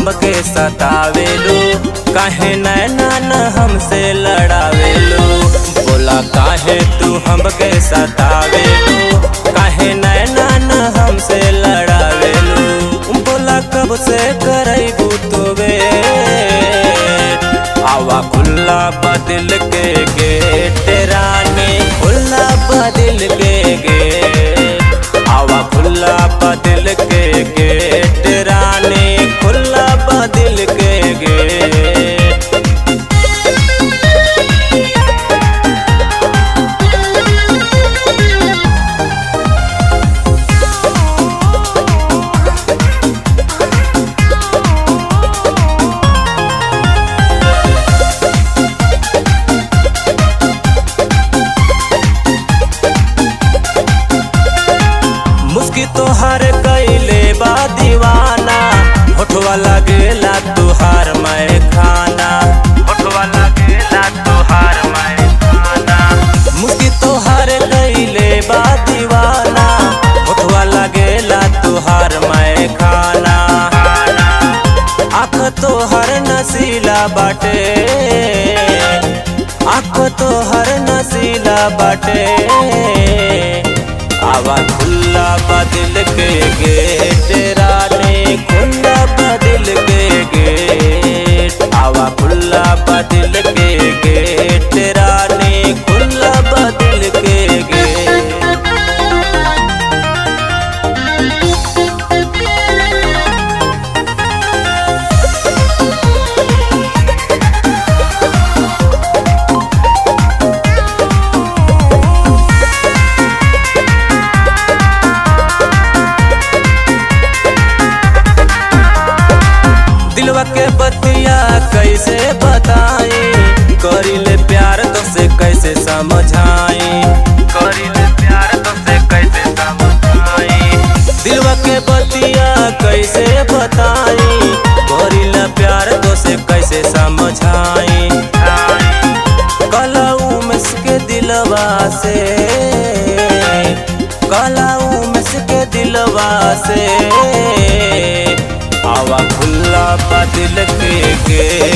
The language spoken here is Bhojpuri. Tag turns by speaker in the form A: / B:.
A: हमके सतावेलू, काहे नैना न हमसे लड़ावेलू। बोला काहे तू हमके सतावेलू, काहे नैना न हमसे लड़ावेलू। बोला कब से करैबू तू वेट, आवा खुला बदिल के गेट रानी, खुला बदिल के गेट, आवा खुला बदिल के गेट रानी, खुला बदिल के गेट। मुस्की तोहार कैले बा दीवाना, होठवा लगेला तुहार मैं खाना, होठवा लगेला तुहार मैं खाना। मुस्की तोहार कैले बा दीवाना, होठवा लगेला तुहार मैं खाना। आँख तोहर नसीला बाटे, आँख तोहर नसीला बाटे, आवा खुला बदिल के गेट रानी, खुला बदिल के गेट, आवा खुला बदिल के गेट रानी, खुला बदिल के गेट। दिलवा के बतिया कैसे बताई, करिले प्यार तो से कैसे समझाई, करिले प्यार तो से कैसे समझाई। दिलवा के बतिया कैसे बताई, करिले प्यार तो से कैसे समझाई। कलाऊ मिस के दिलवा से, कलाऊ मिस के दिलवा से, आवा खुला बदिल के गेट।